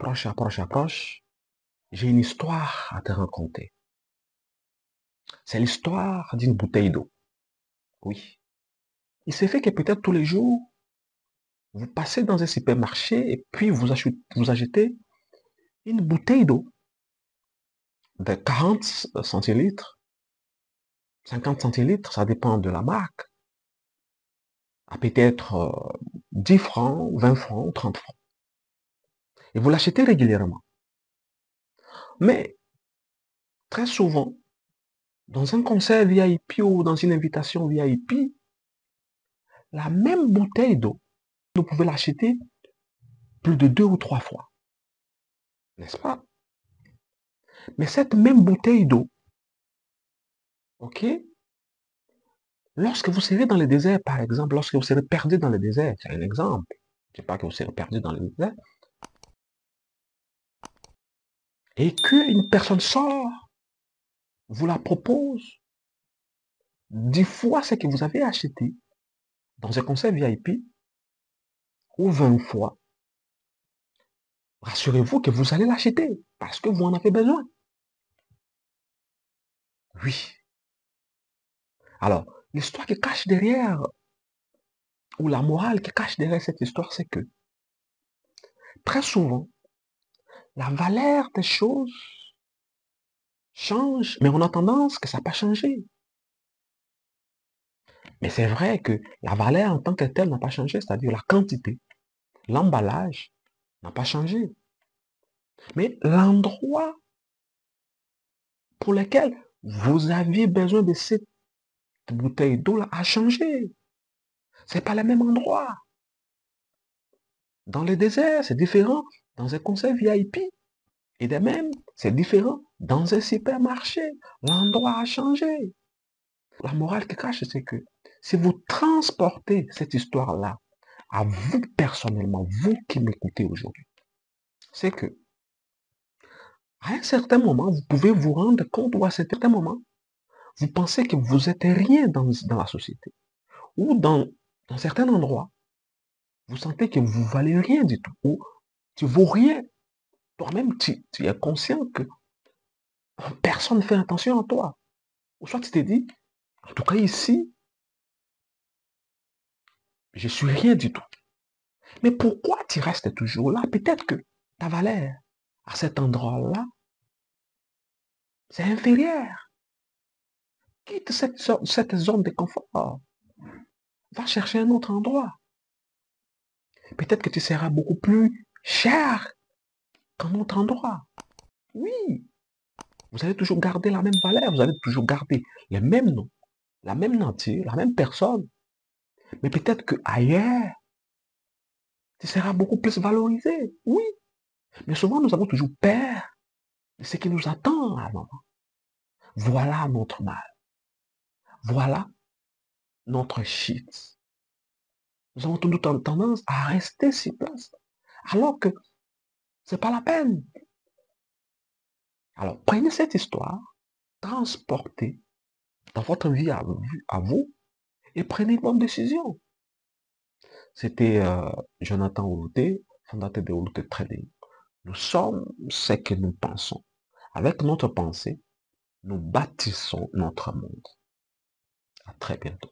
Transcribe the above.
approche, j'ai une histoire à te raconter. C'est l'histoire d'une bouteille d'eau. Oui. Il se fait que peut-être tous les jours, vous passez dans un supermarché et puis vous achetez une bouteille d'eau de 40 centilitres, 50 centilitres, ça dépend de la marque, à peut-être 10 francs, 20 francs, 30 francs. Et vous l'achetez régulièrement. Mais très souvent, dans un concert VIP ou dans une invitation VIP, la même bouteille d'eau, vous pouvez l'acheter plus de 2 ou 3 fois. N'est-ce pas? Mais cette même bouteille d'eau, ok, lorsque vous serez dans le désert, par exemple, lorsque vous serez perdu dans le désert, c'est un exemple, je ne sais pas que vous serez perdu dans le désert, et qu'une personne sort, vous la propose 10 fois ce que vous avez acheté dans un concert VIP, ou 20 fois, rassurez-vous que vous allez l'acheter, parce que vous en avez besoin. Oui. Alors, l'histoire qui cache derrière, ou la morale qui cache derrière cette histoire, c'est que, très souvent, la valeur des choses change, mais on a tendance que ça n'a pas changé. Mais c'est vrai que la valeur en tant que telle n'a pas changé, c'est-à-dire la quantité, l'emballage n'a pas changé. Mais l'endroit pour lequel vous aviez besoin de cette bouteille d'eau-là a changé. C'est pas le même endroit. Dans le désert, c'est différent. Dans un concert VIP. Et de même, c'est différent. Dans un supermarché, l'endroit a changé. La morale qui cache, c'est que si vous transportez cette histoire-là à vous personnellement, vous qui m'écoutez aujourd'hui, c'est que à un certain moment, vous pouvez vous rendre compte, ou à un certain moment, vous pensez que vous êtes rien dans la société. Ou dans certains endroits, vous sentez que vous valez rien du tout. Ou tu vaux rien. Toi-même, tu es conscient que personne ne fait attention à toi. Ou soit tu te dis, en tout cas ici, je suis rien du tout. Mais pourquoi tu restes toujours là? Peut-être que ta valeur à cet endroit-là, c'est inférieur. Quitte cette zone de confort. Va chercher un autre endroit. Peut-être que tu seras beaucoup plus cher qu'un autre endroit. Oui, vous allez toujours garder la même valeur, vous allez toujours garder les mêmes noms, la même nature, la même personne. Mais peut-être qu'ailleurs, tu seras beaucoup plus valorisé. Oui, mais souvent nous avons toujours peur de ce qui nous attend à un moment. Voilà notre mal. Voilà notre shit. Nous avons toujours tendance à rester sur place. Alors que c'est pas la peine. Alors, prenez cette histoire, transportez dans votre vie à vous et prenez une bonne décision. C'était Jonathan Oulouté, fondateur de Oulouté Trading. Nous sommes ce que nous pensons. Avec notre pensée, nous bâtissons notre monde. À très bientôt.